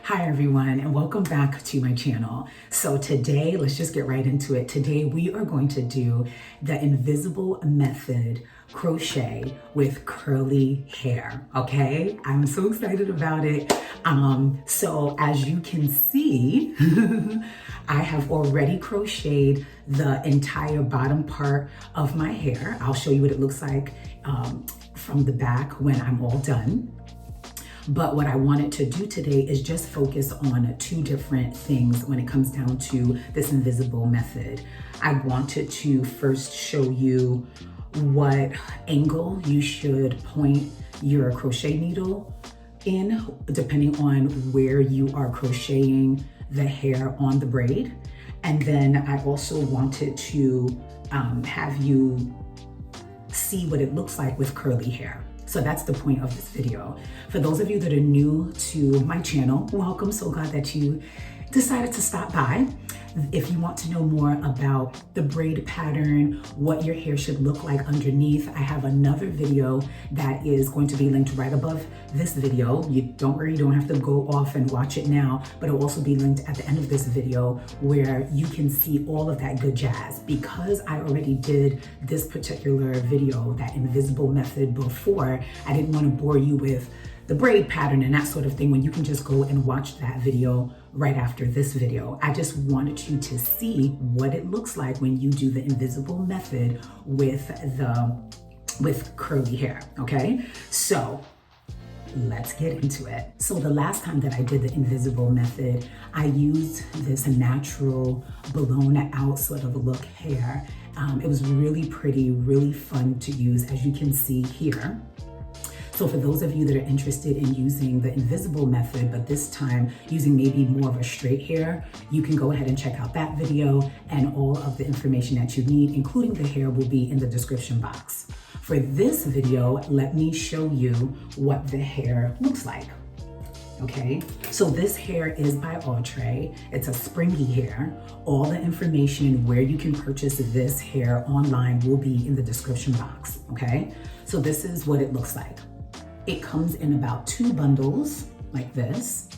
Hi everyone, and welcome back to my channel. So today, let's just get right into it. Today we are going to do the invisible method crochet with curly hair, okay? I'm so excited about it. So as you can see, I have already crocheted the entire bottom part of my hair. I'll show you what it looks like from the back when I'm all done. But what I wanted to do today is just focus on two different things when it comes down to this invisible method. I wanted to first show you what angle you should point your crochet needle in, depending on where you are crocheting the hair on the braid. And then I also wanted to have you see what it looks like with curly hair. So that's the point of this video. For those of you that are new to my channel, welcome. So glad that you decided to stop by. If you want to know more about the braid pattern, what your hair should look like underneath, I have another video that is going to be linked right above this video. Don't worry, you don't have to go off and watch it now, but it'll also be linked at the end of this video where you can see all of that good jazz. Because I already did this particular video, that invisible method, before, I didn't want to bore you with the braid pattern and that sort of thing when you can just go and watch that video right after this video. I just wanted you to see what it looks like when you do the invisible method with curly hair, okay? So let's get into it. So the last time that I did the invisible method, I used this natural blown out sort of look hair. It was really pretty, really fun to use, as you can see here. So for those of you that are interested in using the invisible method, but this time using maybe more of a straight hair, you can go ahead and check out that video, and all of the information that you need, including the hair, will be in the description box. For this video, let me show you what the hair looks like. Okay, so this hair is by Crochet. It's a springy hair. All the information where you can purchase this hair online will be in the description box, okay? So this is what it looks like. It comes in about 2 bundles like this.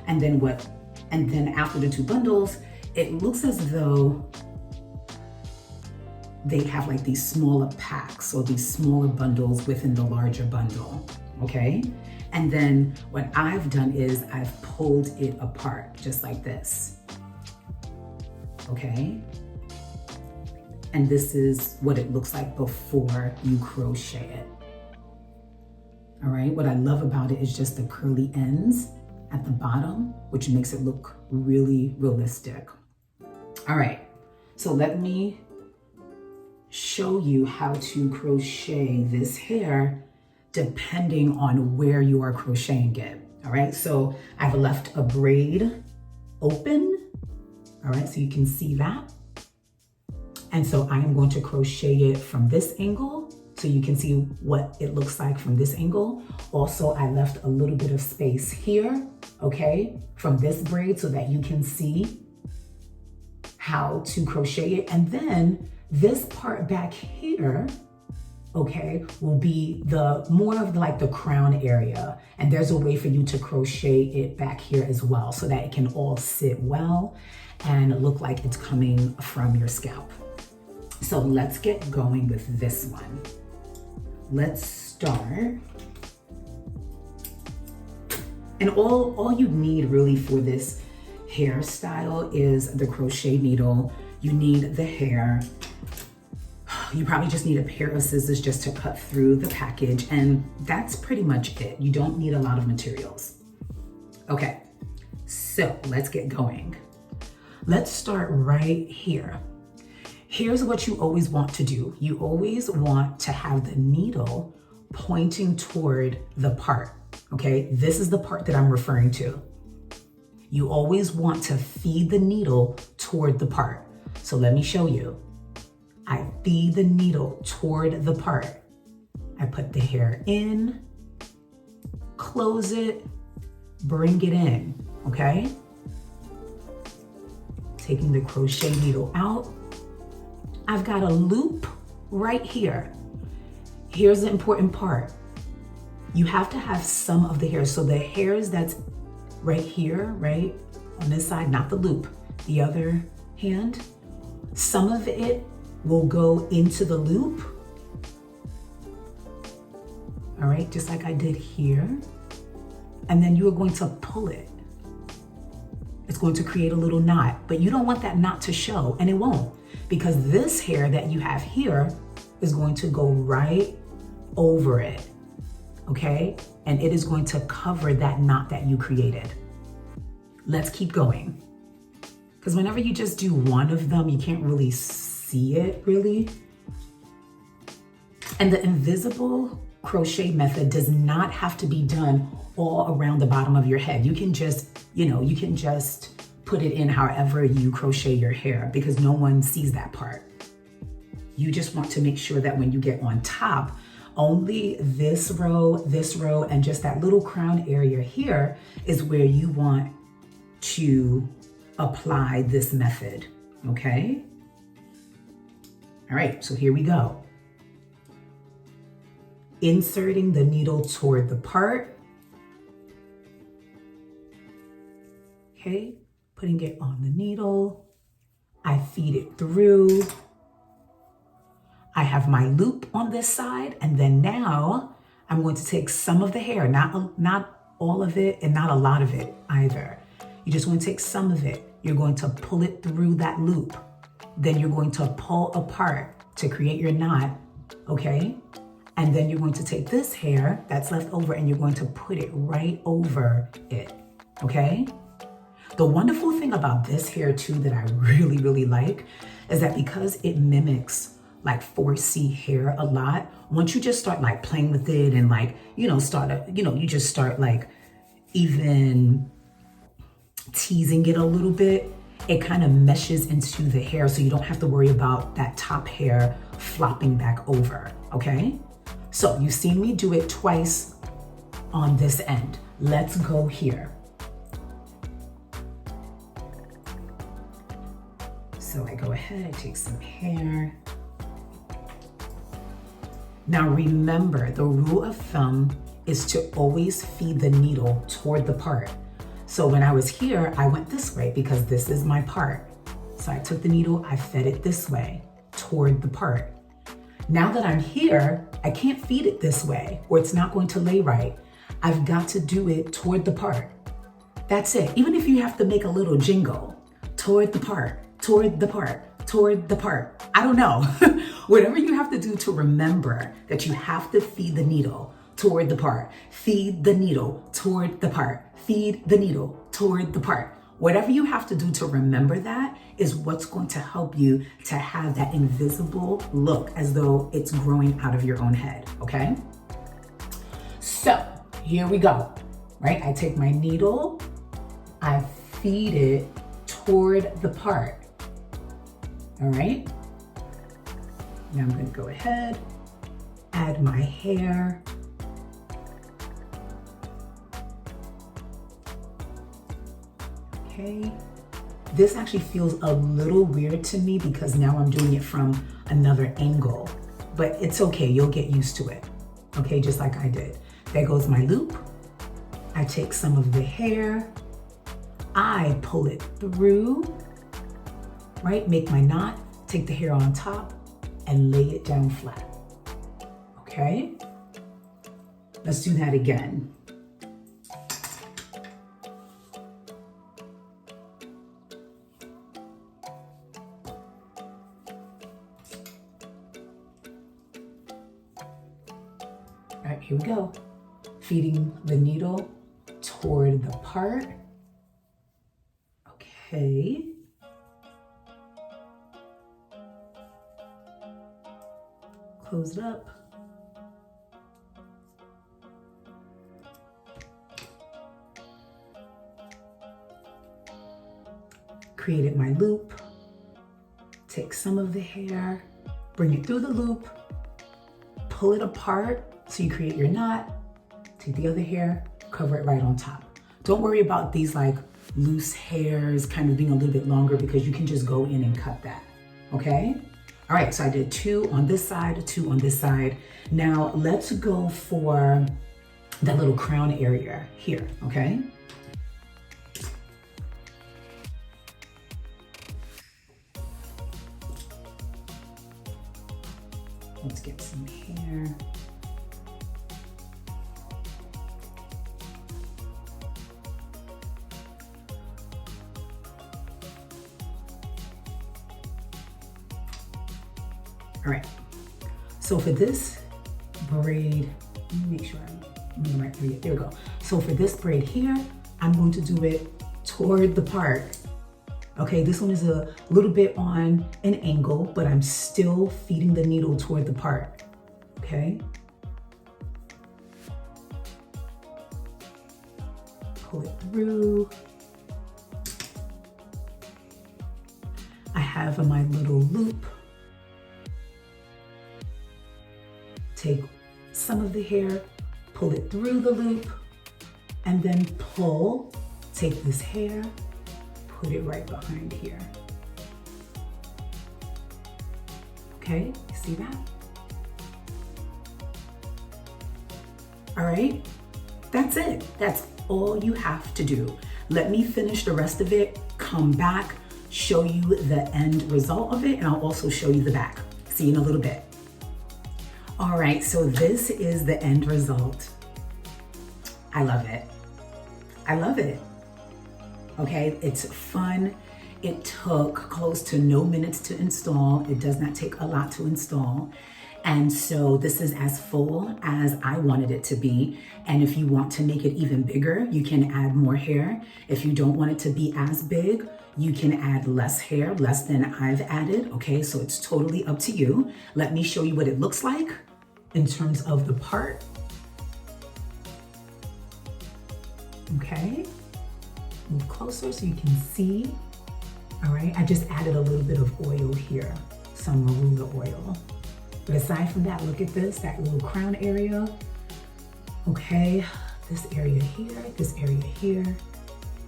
And then after the 2 bundles, it looks as though they have like these smaller packs or these smaller bundles within the larger bundle, okay? And then what I've done is I've pulled it apart just like this, okay? And this is what it looks like before you crochet it. All right, what I love about it is just the curly ends at the bottom, which makes it look really realistic. All right, so let me show you how to crochet this hair depending on where you are crocheting it. All right, so I've left a braid open. All right, so you can see that. And so I am going to crochet it from this angle, so you can see what it looks like from this angle. Also, I left a little bit of space here, okay, from this braid so that you can see how to crochet it. And then this part back here, okay, will be the more of like the crown area. And there's a way for you to crochet it back here as well so that it can all sit well and look like it's coming from your scalp. So let's get going with this one. Let's start. And all you need really for this hairstyle is the crochet needle. You need the hair. You probably just need a pair of scissors just to cut through the package, and that's pretty much it. You don't need a lot of materials. Okay, so let's get going. Let's start right here. Here's what you always want to do. You always want to have the needle pointing toward the part, okay? This is the part that I'm referring to. You always want to feed the needle toward the part. So let me show you. I feed the needle toward the part. I put the hair in, close it, bring it in, okay? Taking the crochet needle out. I've got a loop right here. Here's the important part. You have to have some of the hair. So the hairs that's right here, right on this side, not the loop, the other hand, some of it will go into the loop. All right, just like I did here. And then you are going to pull it. It's going to create a little knot, but you don't want that knot to show, and it won't, because this hair that you have here is going to go right over it, okay? And it is going to cover that knot that you created. Let's keep going. Because whenever you just do one of them, you can't really see it, really. And the invisible crochet method does not have to be done all around the bottom of your head. You can just, you can just put it in however you crochet your hair, because no one sees that part. You just want to make sure that when you get on top, only this row, and just that little crown area here is where you want to apply this method, okay? All right, so here we go. Inserting the needle toward the part. Okay, putting it on the needle. I feed it through. I have my loop on this side, and then now I'm going to take some of the hair, not all of it and not a lot of it either. You just want to take some of it. You're going to pull it through that loop. Then you're going to pull apart to create your knot, okay? And then you're going to take this hair that's left over and you're going to put it right over it, okay? The wonderful thing about this hair too that I really, really like is that because it mimics like 4C hair a lot, once you just start like playing with it and like, you just start like even teasing it a little bit, it kind of meshes into the hair so you don't have to worry about that top hair flopping back over, okay? So you've seen me do it twice on this end. Let's go here. So I go ahead, I take some hair. Now remember, the rule of thumb is to always feed the needle toward the part. So when I was here, I went this way because this is my part. So I took the needle, I fed it this way toward the part. Now that I'm here, I can't feed it this way or it's not going to lay right. I've got to do it toward the part. That's it. Even if you have to make a little jingle, toward the part, toward the part, toward the part. I don't know. Whatever you have to do to remember that you have to feed the needle toward the part. Feed the needle toward the part. Feed the needle toward the part. Whatever you have to do to remember that is what's going to help you to have that invisible look as though it's growing out of your own head, okay? So here we go, right? I take my needle, I feed it toward the part, all right? Now I'm gonna go ahead, add my hair. Okay, this actually feels a little weird to me because now I'm doing it from another angle, but it's okay, you'll get used to it. Okay, just like I did. There goes my loop. I take some of the hair, I pull it through, right? Make my knot, take the hair on top and lay it down flat. Okay, let's do that again. All right, here we go. Feeding the needle toward the part. Okay. Close it up. Created my loop. Take some of the hair, bring it through the loop, pull it apart so you create your knot. Take the other hair, cover it right on top. Don't worry about these like loose hairs kind of being a little bit longer because you can just go in and cut that, okay? All right, so I did 2 on this side, 2 on this side. Now let's go for that little crown area here, okay? Let's get some hair. All right, so for this braid, let me make sure I'm in the right area. There we go. So for this braid here, I'm going to do it toward the part. Okay, this one is a little bit on an angle, but I'm still feeding the needle toward the part, okay? Pull it through. I have my little loop. Take some of the hair, pull it through the loop, and then pull. Take this hair, put it right behind here. Okay, you see that? All right, that's it. That's all you have to do. Let me finish the rest of it, come back, show you the end result of it, and I'll also show you the back. See you in a little bit. All right, so this is the end result. I love it. I love it. Okay, it's fun. It took close to no minutes to install. It does not take a lot to install. And so this is as full as I wanted it to be. And if you want to make it even bigger, you can add more hair. If you don't want it to be as big, you can add less hair, less than I've added. Okay, so it's totally up to you. Let me show you what it looks like in terms of the part. Okay, move closer so you can see. All right, I just added a little bit of oil here, some marula oil. But aside from that, look at this, that little crown area. Okay, this area here, this area here.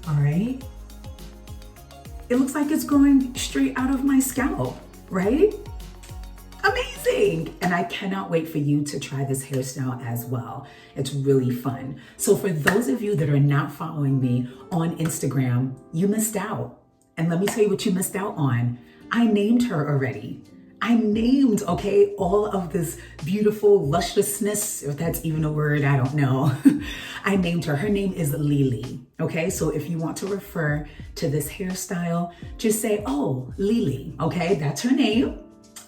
All right. It looks like it's growing straight out of my scalp, right? Amazing. And I cannot wait for you to try this hairstyle as well. It's really fun. So for those of you that are not following me on Instagram, you missed out. And let me tell you what you missed out on. I named her already. I named, okay, all of this beautiful lusciousness, if that's even a word, I don't know. I named her. Her name is Lily, okay? So if you want to refer to this hairstyle, just say, oh, Lily, okay? That's her name,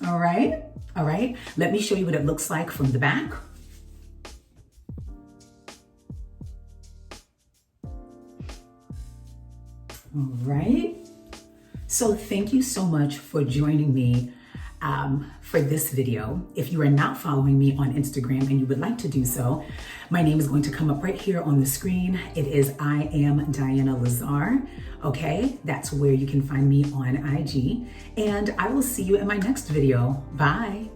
all right? All right, let me show you what it looks like from the back. All right, so thank you so much for joining me for this video. If you are not following me on Instagram and you would like to do so, my name is going to come up right here on the screen. It is I am Diana Lazare. Okay, that's where you can find me on IG. And I will see you in my next video. Bye.